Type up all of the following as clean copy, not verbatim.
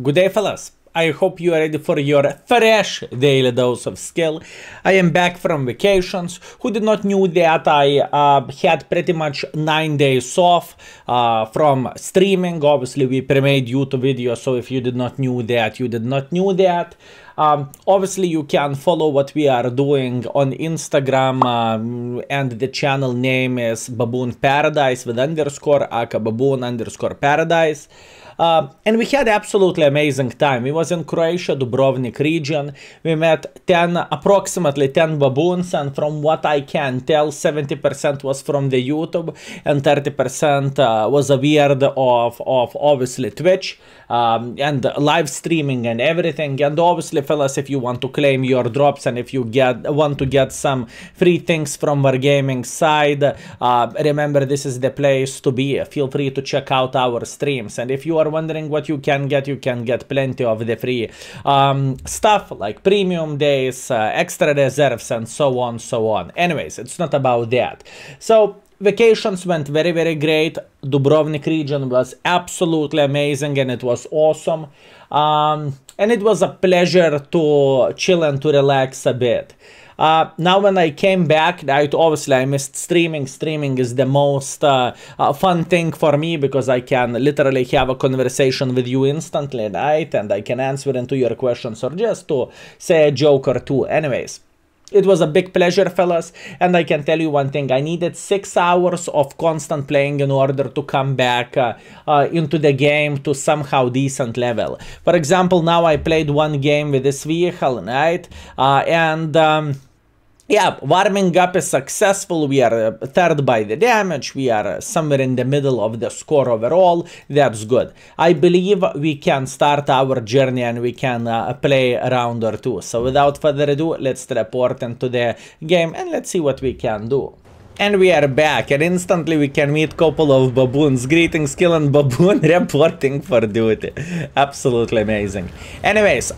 Good day, fellas. I hope you are ready for your fresh daily dose of skill. I am back from vacations. Who did not knew that I had pretty much 9 days off from streaming. Obviously, we pre-made YouTube videos, so if you did not knew that, you did not knew that. Obviously, you can follow what we are doing on Instagram, and the channel name is Baboon Paradise with _ aka Baboon _ Paradise. And we had absolutely amazing time. We was in Croatia, Dubrovnik region. We met approximately 10 baboons, and from what I can tell, 70% was from the YouTube and 30% was a weird of obviously Twitch and live streaming and everything. And obviously, fellas, if you want to claim your drops and if you want to get some free things from our gaming side, remember, this is the place to be. Feel free to check out our streams, and if you are wondering what you can get plenty of the free stuff like premium days, extra reserves, and so on. Anyways, it's not about that. So vacations went very great. Dubrovnik region was absolutely amazing and it was awesome, and it was a pleasure to chill and to relax a bit. Now when I came back, obviously I missed streaming. Streaming is the most fun thing for me because I can literally have a conversation with you instantly, right? And I can answer into your questions or just to say a joke or two. Anyways, it was a big pleasure, fellas, and I can tell you one thing. I needed 6 hours of constant playing in order to come back into the game to somehow decent level. For example, now I played one game with this vehicle, right? Yeah, warming up is successful. We are third by the damage. We are somewhere in the middle of the score overall. That's good. I believe we can start our journey and we can play a round or two. So without further ado, let's report into the game and let's see what we can do. And we are back, and instantly we can meet couple of baboons. Greetings, Skill and Baboon reporting for duty. Absolutely amazing. Anyways,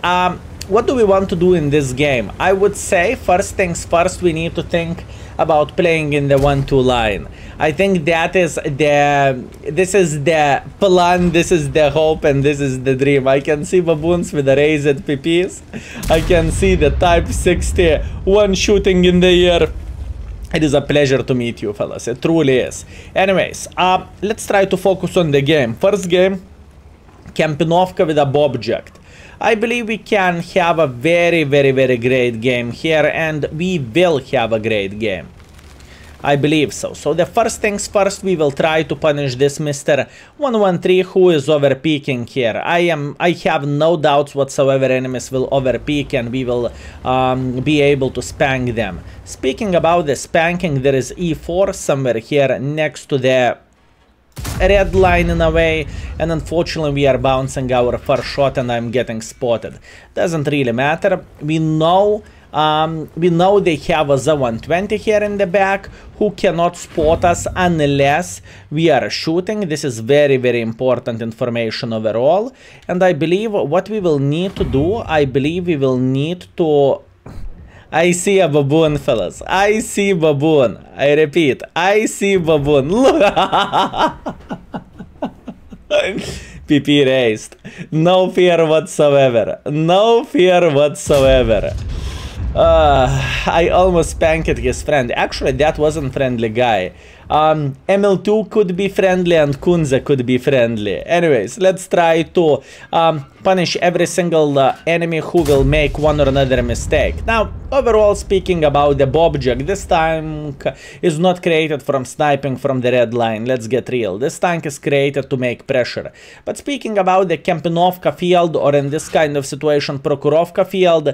what do we want to do in this game? I would say first things first, we need to think about playing in the 1-2 line. I think that is this is the plan, this is the hope, and this is the dream. I can see baboons with the raised PPs. I can see the Type 61 shooting in the air. It is a pleasure to meet you, fellas. It truly is. Anyways, let's try to focus on the game. First game, Kampinovka with a Bobject. I believe we can have a very great game here, and we will have a great game. I believe so. So the first things first, we will try to punish this Mr. 113 who is overpeaking here. I have no doubts whatsoever enemies will overpeak and we will be able to spank them. Speaking about the spanking, there is E4 somewhere here next to the red line in a way, and unfortunately we are bouncing our first shot and I'm getting spotted. Doesn't really matter. We know they have a Z120 here in the back who cannot spot us unless we are shooting. This is very important information overall, and I believe what we will need to do, I see a baboon, fellas. I see baboon. I repeat, I see baboon. Look. PP raised. No fear whatsoever. No fear whatsoever. I almost spanked his friend. Actually, that wasn't friendly guy. ML2 could be friendly and Kunze could be friendly. Anyways, let's try to punish every single enemy who will make one or another mistake. Now, overall speaking about the Bobject, this tank is not created from sniping from the red line. Let's get real. This tank is created to make pressure. But speaking about the Kampinovka field, or in this kind of situation, Prokurovka field,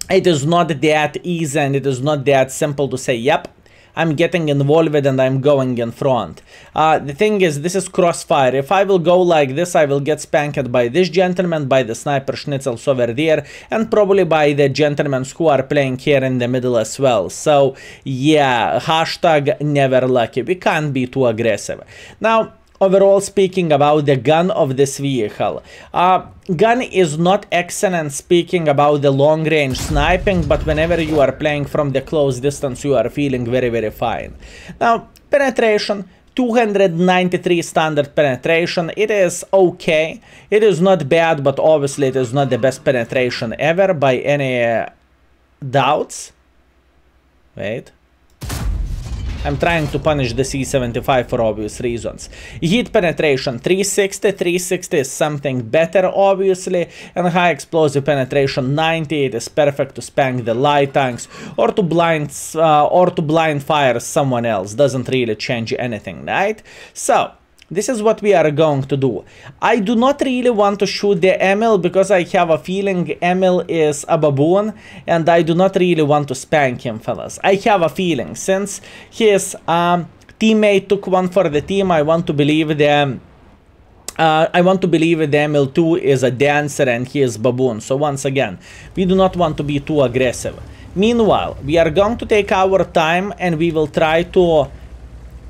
it is not that easy and it is not that simple to say, yep, I'm getting involved and I'm going in front. The thing is, this is crossfire. If I will go like this, I will get spanked by this gentleman, by the sniper schnitzels over there, and probably by the gentlemen who are playing here in the middle as well. So yeah, hashtag never lucky. We can't be too aggressive. Now, overall speaking about the gun of this vehicle, gun is not excellent speaking about the long range sniping, but whenever you are playing from the close distance, you are feeling very fine. Now, penetration, 293 standard penetration. It is okay. It is not bad, but obviously it is not the best penetration ever by any doubts. Wait. I'm trying to punish the C75 for obvious reasons. Heat penetration 360. 360 is something better, obviously. And high explosive penetration 90. It is perfect to spank the light tanks or to blind fire someone else. Doesn't really change anything, right? So this is what we are going to do. I do not really want to shoot the Emil because I have a feeling Emil is a baboon and I do not really want to spank him, fellas. I have a feeling since his teammate took one for the team, I want to believe the Emil 2 is a dancer and he is baboon. So once again, we do not want to be too aggressive. Meanwhile, we are going to take our time and we will try to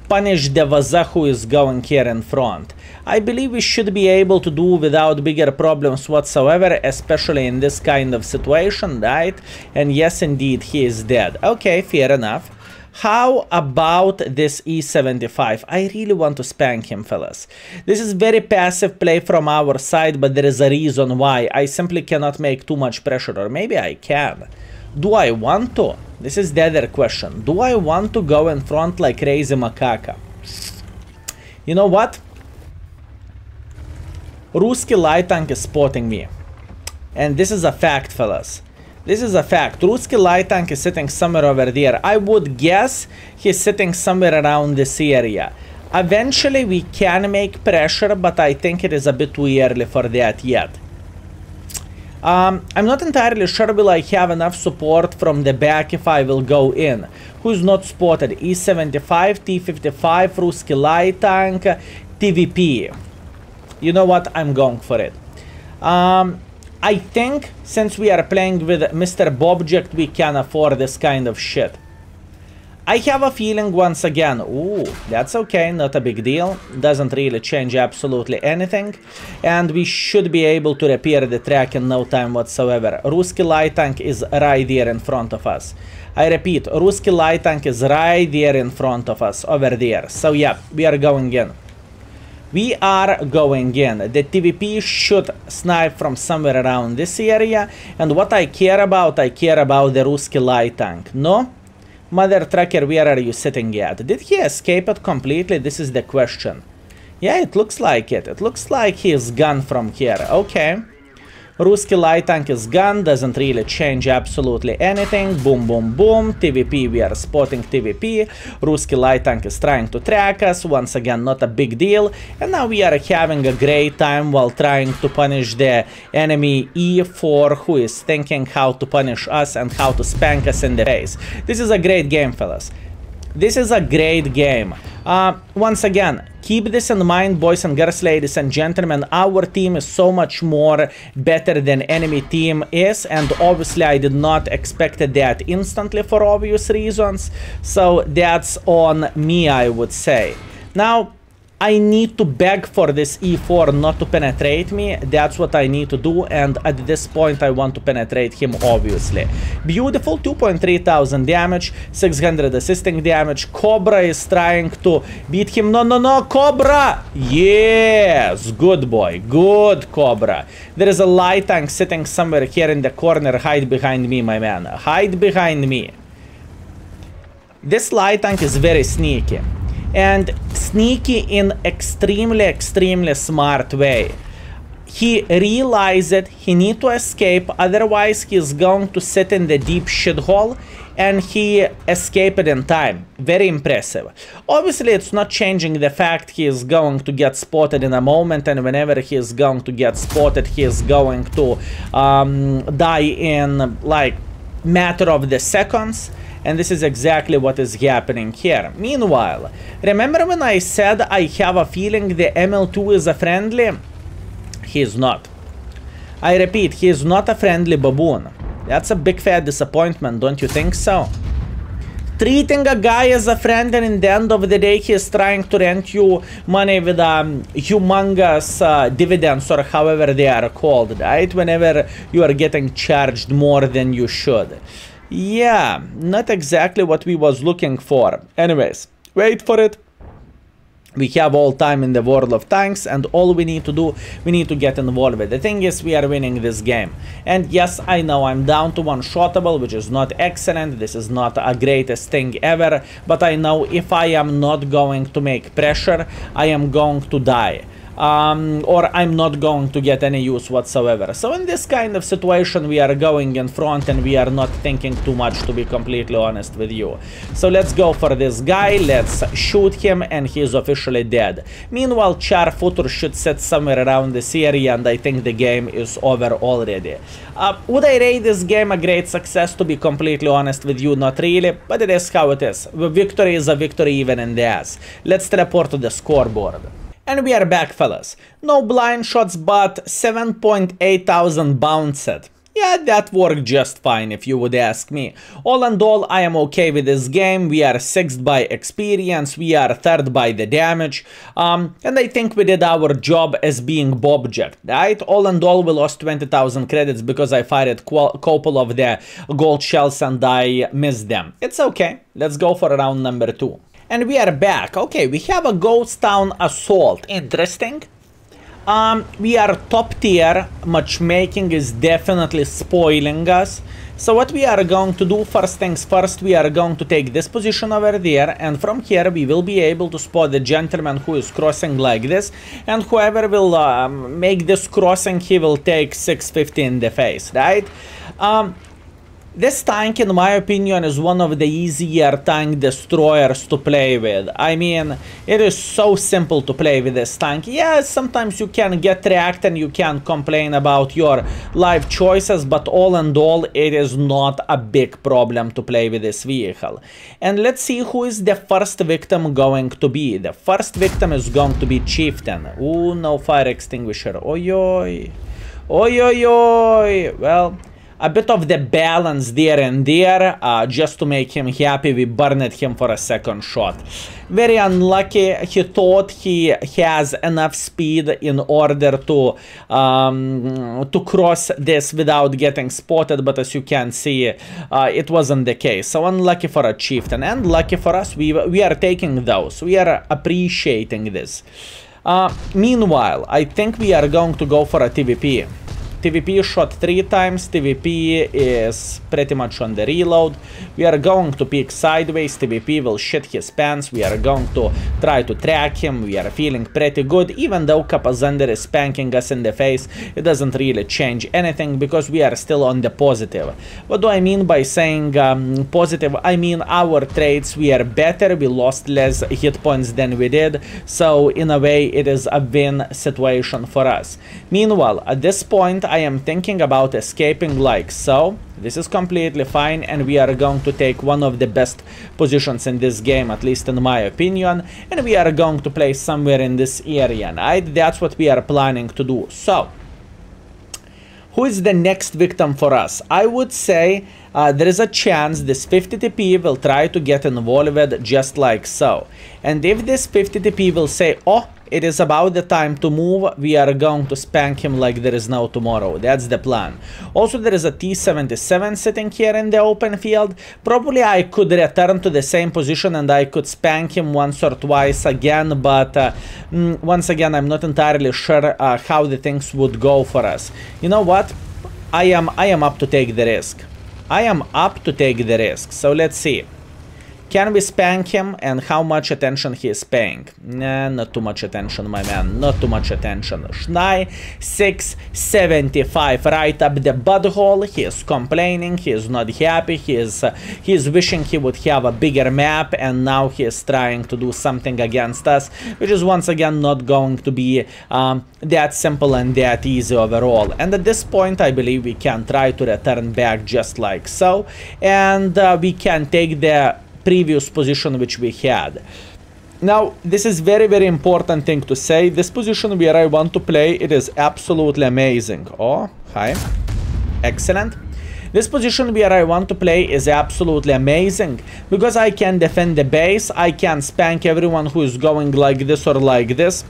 punish the Vaza who is going here in front. I believe we should be able to do without bigger problems whatsoever, especially in this kind of situation, right? And yes, indeed, he is dead. Okay, fair enough. How about this E75? I really want to spank him, fellas. This is very passive play from our side, but there is a reason why. I simply cannot make too much pressure, or maybe I can. Do I want to? This is the other question. Do I want to go in front like crazy macaca? You know what? Ruski light tank is spotting me. And this is a fact, fellas. This is a fact. Ruski light tank is sitting somewhere over there. I would guess he's sitting somewhere around this area. Eventually we can make pressure, but I think it is a bit too early for that yet. I'm not entirely sure will I have enough support from the back if I will go in. Who's not spotted? E75, T55, Ruski light tank, TVP. You know what? I'm going for it. I think since we are playing with Mr. Bobject, we can afford this kind of shit. I have a feeling once again, ooh, that's okay, not a big deal, doesn't really change absolutely anything, and we should be able to repair the track in no time whatsoever. Ruski light tank is right there in front of us. I repeat, Ruski light tank is right there in front of us, over there. So yeah, we are going in. We are going in. The TVP should snipe from somewhere around this area, and what I care about the Ruski light tank, no? Mother Trucker, where are you sitting at? Did he escape it completely? This is the question. Yeah, it looks like it. It looks like he is gone from here. Okay. Ruski light tank is gone. Doesn't really change absolutely anything. Boom, boom, boom. TVP, we are spotting TVP. Ruski light tank is trying to track us. Once again, not a big deal. And now we are having a great time while trying to punish the enemy E4 who is thinking how to punish us and how to spank us in the face. This is a great game, fellas. This is a great game. Once again, keep this in mind, boys and girls, ladies and gentlemen. Our team is so much more better than enemy team is, and obviously I did not expect that instantly for obvious reasons. So that's on me, I would say. Now, I need to beg for this E4 not to penetrate me. That's what I need to do, and at this point I want to penetrate him, obviously. Beautiful, 2,300 damage, 600 assisting damage. Cobra is trying to beat him. No, no, no, Cobra! Yes, good boy, good Cobra. There is a light tank sitting somewhere here in the corner. Hide behind me, my man. Hide behind me. This light tank is very sneaky. And sneaky in extremely smart way. He realized he need to escape, otherwise he is going to sit in the deep shithole, and he escaped in time. Very impressive. Obviously it's not changing the fact he is going to get spotted in a moment, and whenever he is going to get spotted, he is going to die in like matter of the seconds. And this is exactly what is happening here. Meanwhile, remember when I said I have a feeling the ML2 is a friendly? He is not. I repeat, he is not a friendly baboon. That's a big fat disappointment, don't you think so? Treating a guy as a friend, and in the end of the day he is trying to rent you money with humongous dividends, or however they are called, right? Whenever you are getting charged more than you should. Yeah, not exactly what we was looking for. Anyways, wait for it. We have all time in the world of tanks, and all we need to do, we need to get involved. The thing is, we are winning this game. And yes, I know I'm down to one shotable, which is not excellent. This is not a greatest thing ever, but I know if I am not going to make pressure, I am going to die. Or I'm not going to get any use whatsoever. So in this kind of situation, we are going in front and we are not thinking too much, to be completely honest with you. So let's go for this guy, let's shoot him, and he is officially dead. Meanwhile, Charfooter should sit somewhere around this area, and I think the game is over already. Would I rate this game a great success, to be completely honest with you? Not really, but it is how it is. A victory is a victory even in the ass. Let's teleport to the scoreboard. And we are back, fellas. No blind shots, but 7.8 thousand bounced. Yeah, that worked just fine, if you would ask me. All in all, I am okay with this game. We are 6th by experience, we are 3rd by the damage, and I think we did our job as being Bobject, right? All in all, we lost 20,000 credits because I fired a couple of the gold shells and I missed them. It's okay. Let's go for round number 2. And we are back. Okay, we have a Ghost Town Assault. Interesting. We are top tier. Matchmaking is definitely spoiling us. So what we are going to do, first things first, we are going to take this position over there, and from here we will be able to spot the gentleman who is crossing like this, and whoever will make this crossing, he will take 650 in the face, right? This tank, in my opinion, is one of the easier tank destroyers to play with. I mean, it is so simple to play with this tank. Yeah, sometimes you can get tracked and you can complain about your life choices, but all in all, it is not a big problem to play with this vehicle. And let's see who is the first victim going to be. The first victim is going to be Chieftain. Ooh, no fire extinguisher. Oi, oi. Oi, oi, oi. Well, a bit of the balance there and there, just to make him happy, we burned him for a second shot. Very unlucky. He thought he has enough speed in order to cross this without getting spotted, but as you can see, it wasn't the case. So unlucky for a Chieftain, and lucky for us, we are taking those. We are appreciating this. Meanwhile, I think we are going to go for a TVP. TVP shot 3 times, TVP is pretty much on the reload. We are going to peek sideways, TVP will shit his pants, we are going to try to track him, we are feeling pretty good. Even though Kapazender is spanking us in the face, it doesn't really change anything because we are still on the positive. What do I mean by saying positive? I mean our trades, we are better, we lost less hit points than we did, so in a way it is a win situation for us. Meanwhile, at this point, I am thinking about escaping like so. This is completely fine, and we are going to take one of the best positions in this game, at least in my opinion, and we are going to play somewhere in this area, right? That's what we are planning to do. So, who is the next victim for us? I would say there is a chance this 50 TP will try to get involved just like so. And if this 50 TP will say, oh, it is about the time to move, we are going to spank him like there is no tomorrow. That's the plan. Also, there is a T-77 sitting here in the open field. Probably I could return to the same position and I could spank him once or twice again, but once again, I'm not entirely sure how the things would go for us. You know what? I am up to take the risk. I am up to take the risk. So let's see. Can we spank him, and how much attention he is paying? Nah, not too much attention, my man. Not too much attention. Schnei, 675, right up the butthole. He is complaining. He is not happy. He is wishing he would have a bigger map, and now he is trying to do something against us, which is once again not going to be that simple and that easy overall. And at this point, I believe we can try to return back just like so, and we can take the previous position which we had. Now, this is very important thing to say. This position where I want to play, it is absolutely amazing. Oh, hi. Excellent. This position where I want to play is absolutely amazing because I can defend the base, I can spank everyone who is going like this or like this.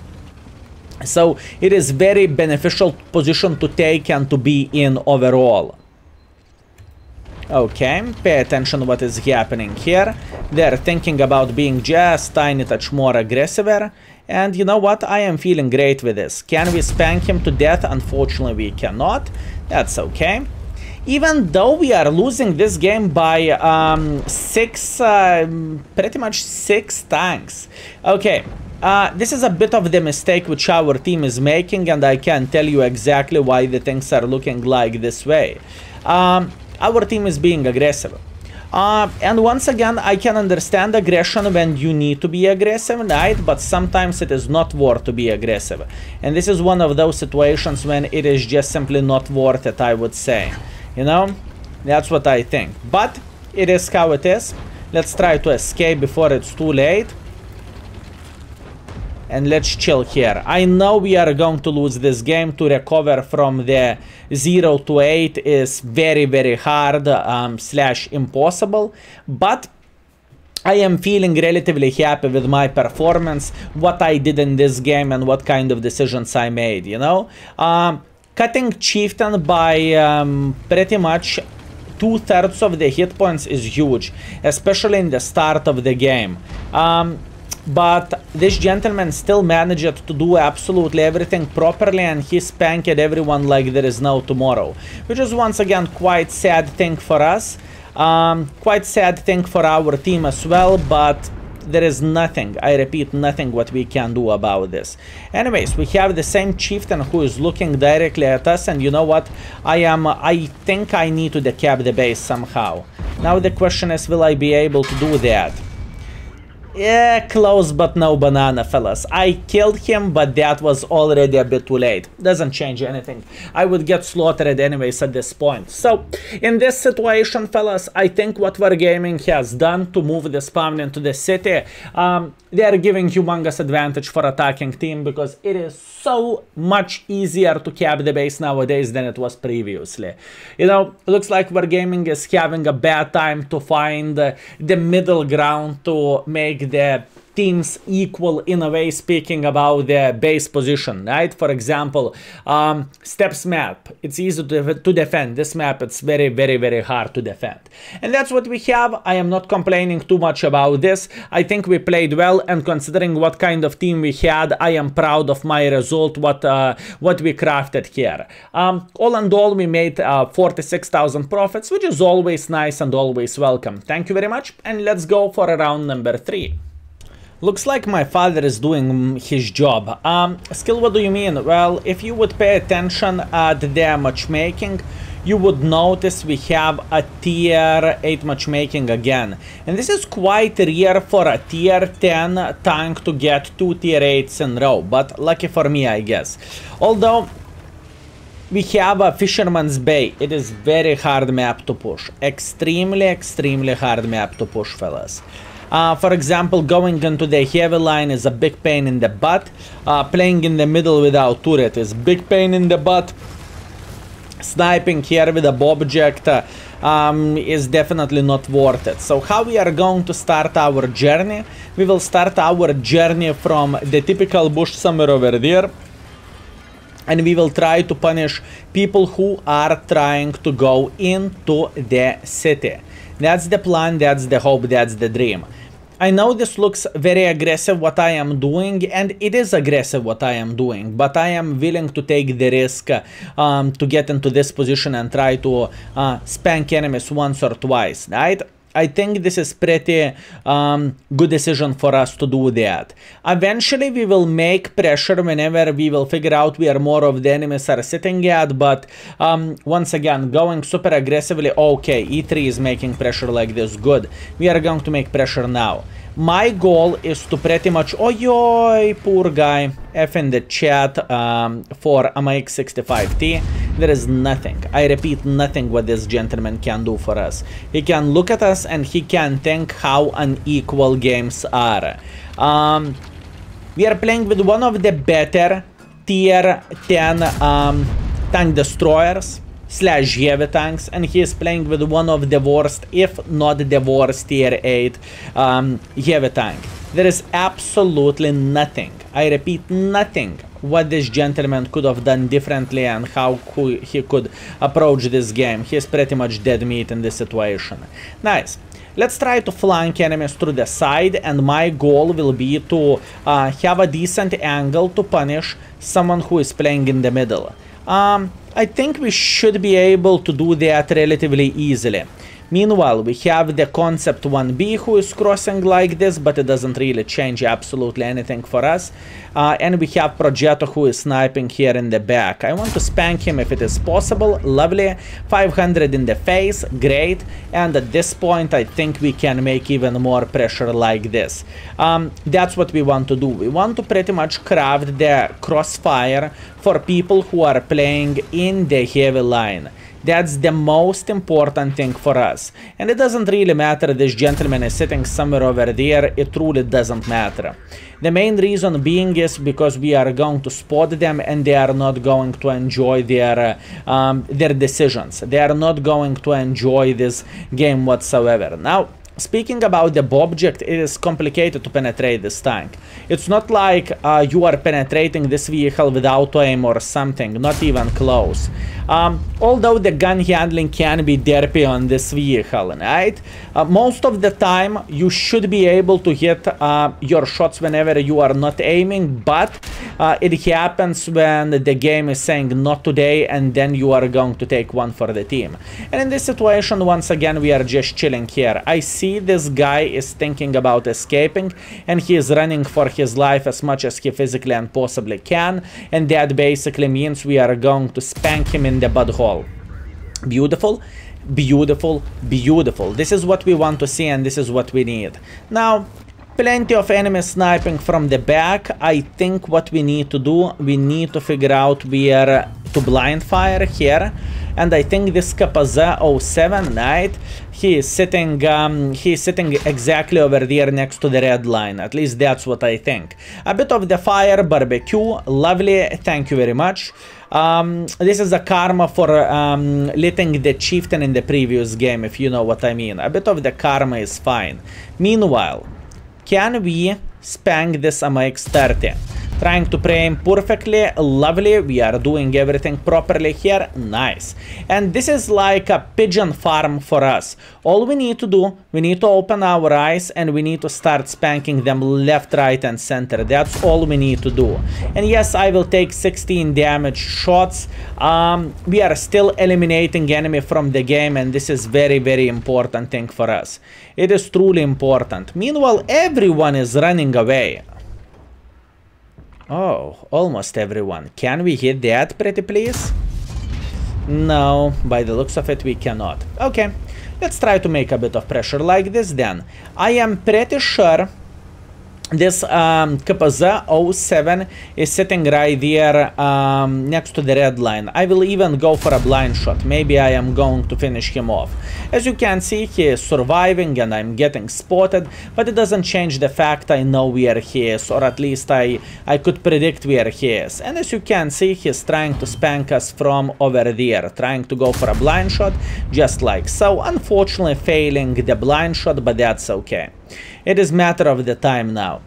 So it is very beneficial position to take and to be in overall. Okay, pay attention what is happening here. They're thinking about being just tiny touch more aggressive, And you know what? I am feeling great with this. Can we spank him to death? Unfortunately, we cannot. That's okay. Even though we are losing this game by pretty much 6 tanks. Okay, this is a bit of the mistake which our team is making, and I can tell you exactly why the things are looking like this way. Our team is being aggressive. And once again, I can understand aggression when you need to be aggressive, right? But sometimes it is not worth to be aggressive. And this is one of those situations when it is just simply not worth it, I would say. You know, that's what I think. But it is how it is. Let's try to escape before it's too late. And let's chill here. I know we are going to lose this game. To recover from the 0 to 8 is very, very hard / impossible. But I am feeling relatively happy with my performance, what I did in this game and what kind of decisions I made, you know. Cutting Chieftain by pretty much 2/3 of the hit points is huge, especially in the start of the game. But this gentleman still managed to do absolutely everything properly, and he spanked everyone like there is no tomorrow. Which is once again quite sad thing for us. Quite sad thing for our team as well, but there is nothing, I repeat, nothing what we can do about this. Anyways, we have the same chieftain who is looking directly at us, and you know what? I think I need to decap the base somehow. Now the question is, will I be able to do that? Yeah, close but no banana, fellas. I killed him, but that was already a bit too late. Doesn't change anything. I would get slaughtered anyways at this point. So, in this situation, fellas, I think what Wargaming has done to move the spawn into the city, they are giving humongous advantage for attacking team, because it is so much easier to cap the base nowadays than it was previously. You know, looks like Wargaming is having a bad time to find the middle ground to make the teams equal in a way, speaking about the base position, right? For example, steps map, it's easy to defend. This map, it's very, very, very hard to defend. And that's what we have. I am not complaining too much about this. I think we played well, and considering what kind of team we had, I am proud of my result, what we crafted here. All in all, we made 46,000 profits, which is always nice and always welcome. Thank you very much, and let's go for round number 3. Looks like my father is doing his job. Skill, what do you mean? Well, if you would pay attention at the matchmaking, you would notice we have a tier 8 matchmaking again. And this is quite rare for a tier 10 tank to get 2 tier 8s in a row, but lucky for me, I guess. Although we have a Fisherman's Bay, it is very hard map to push. Extremely, extremely hard map to push, fellas. For example, going into the heavy line is a big pain in the butt. Playing in the middle without turret is big pain in the butt. Sniping here with a object is definitely not worth it. So how we are going to start our journey? We will start our journey from the typical bush somewhere over there. And we will try to punish people who are trying to go into the city. That's the plan, that's the hope, that's the dream. I know this looks very aggressive what I am doing, and it is aggressive what I am doing, but I am willing to take the risk to get into this position and try to spank enemies once or twice, right? I think this is pretty good decision for us to do that. Eventually we will make pressure whenever we will figure out where more of the enemies are sitting at, but once again, going super aggressively, okay, E3 is making pressure like this, good. We are going to make pressure now. My goal is to pretty much, oi, poor guy, F in the chat for MX65T. There is nothing, I repeat, nothing what this gentleman can do for us. He can look at us and he can think how unequal games are. We are playing with one of the better tier 10 tank destroyers / heavy tanks, and he is playing with one of the worst, if not the worst, tier 8 heavy tank. There is absolutely nothing, I repeat, nothing what this gentleman could have done differently and how he could approach this game. He is pretty much dead meat in this situation. Nice. Let's try to flank enemies through the side, and my goal will be to have a decent angle to punish someone who is playing in the middle. I think we should be able to do that relatively easily. Meanwhile, we have the Concept 1B who is crossing like this, but it doesn't really change absolutely anything for us. And we have Progetto who is sniping here in the back. I want to spank him if it is possible. Lovely. 500 in the face. Great. And at this point, I think we can make even more pressure like this. That's what we want to do. We want to pretty much craft the crossfire for people who are playing in the heavy line. That's the most important thing for us. And it doesn't really matter this gentleman is sitting somewhere over there, it truly doesn't matter. The main reason being is because we are going to spot them and they are not going to enjoy their decisions. They are not going to enjoy this game whatsoever. Now, speaking about the object, it is complicated to penetrate this tank. It's not like you are penetrating this vehicle with auto aim or something, not even close. Although the gun handling can be derpy on this vehicle, right? Most of the time you should be able to hit your shots whenever you are not aiming, but it happens when the game is saying not today, and then you are going to take one for the team. And in this situation, once again, we are just chilling here. I see this guy is thinking about escaping, and he is running for his life as much as he physically and possibly can, and that basically means we are going to spank him in the butthole. Beautiful, beautiful, beautiful. This is what we want to see, and this is what we need. Now, plenty of enemies sniping from the back. I think what we need to do, we need to figure out where to blind fire here. And I think this Kapaza 07, right? He is sitting exactly over there next to the red line. At least that's what I think. A bit of the fire, barbecue, lovely. Thank you very much. This is a karma for letting the chieftain in the previous game, if you know what I mean. A bit of the karma is fine. Meanwhile, can we spank this MX-30? Trying to frame perfectly, lovely. We are doing everything properly here, nice. And this is like a pigeon farm for us. All we need to do, we need to open our eyes and we need to start spanking them left, right and center. That's all we need to do. And yes, I will take 16 damage shots. We are still eliminating enemy from the game, and this is very, very important thing for us. It is truly important. Meanwhile, everyone is running away. Oh, almost everyone. Can we hit that, pretty please? No, by the looks of it, we cannot. Okay, let's try to make a bit of pressure like this then. I am pretty sure this Kapaza 07 is sitting right there next to the red line. I will even go for a blind shot. Maybe I am going to finish him off. As you can see, he is surviving and I'm getting spotted, but it doesn't change the fact I know where he is, or at least I could predict where he is. And as you can see, he's trying to spank us from over there, trying to go for a blind shot, just like so. Unfortunately failing the blind shot, but that's okay. It is matter of the time now.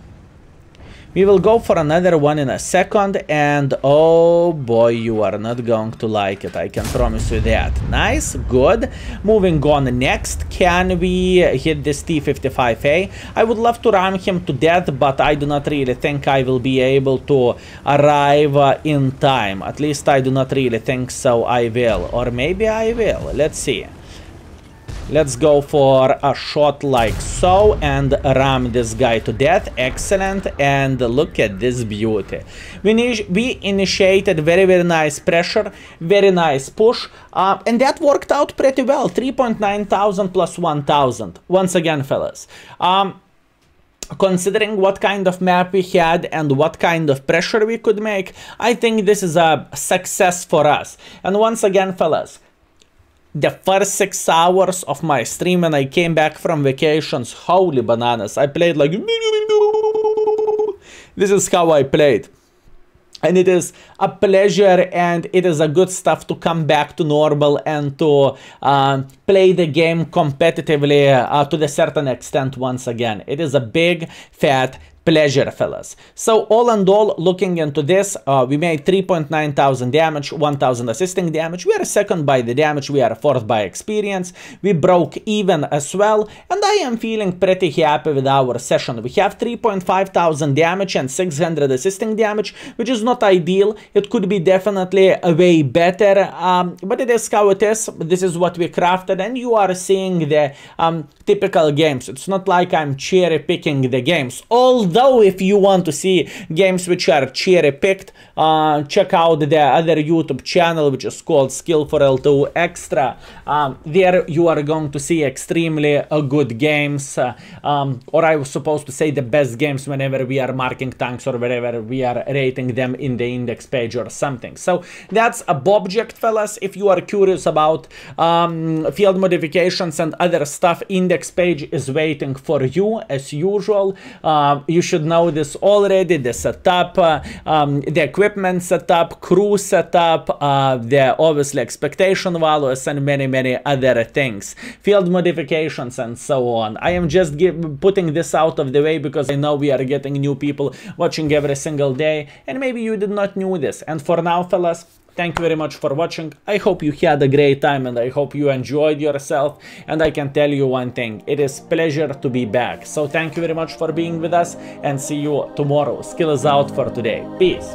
We will go for another one in a second, and oh boy, you are not going to like it, I can promise you that. Nice, good. Moving on next, can we hit this T-55A? I would love to ram him to death, but I do not really think I will be able to arrive in time. At least I do not really think so I will, or maybe I will. Let's see. Let's go for a shot like so and ram this guy to death. Excellent. And look at this beauty. We initiated very, very nice pressure, very nice push, and that worked out pretty well. 3.9 thousand plus 1,000. Once again, fellas. Considering what kind of map we had and what kind of pressure we could make, I think this is a success for us. And once again, fellas, the first 6 hours of my stream when I came back from vacations, holy bananas, I played like... This is how I played. And it is a pleasure and it is a good stuff to come back to normal and to play the game competitively to a certain extent once again. It is a big, fat pleasure, fellas. So all in all, looking into this, we made 3.9 thousand damage, 1,000 assisting damage. We are second by the damage, we are fourth by experience. We broke even as well, and I am feeling pretty happy with our session. We have 3.5 thousand damage and 600 assisting damage, which is not ideal. It could be definitely a way better, but it is how it is. This is what we crafted, and you are seeing the typical games. It's not like I'm cherry picking the games, although if you want to see games which are cherry picked, check out the other YouTube channel which is called Skill4ltu Extra. There you are going to see extremely good games, or I was supposed to say the best games whenever we are marking tanks or wherever we are rating them in the index page or something. So that's a object, fellas. If you are curious about field modifications and other stuff, index page is waiting for you as usual. You should know this already: the setup, the equipment setup, crew setup, the obviously expectation values, and many other things, field modifications and so on. I am just putting this out of the way because I know we are getting new people watching every single day, and maybe you did not know this. And for now, fellas, thank you very much for watching. I hope you had a great time and I hope you enjoyed yourself. And I can tell you one thing, it is pleasure to be back. So thank you very much for being with us and see you tomorrow. Skill is out for today. Peace.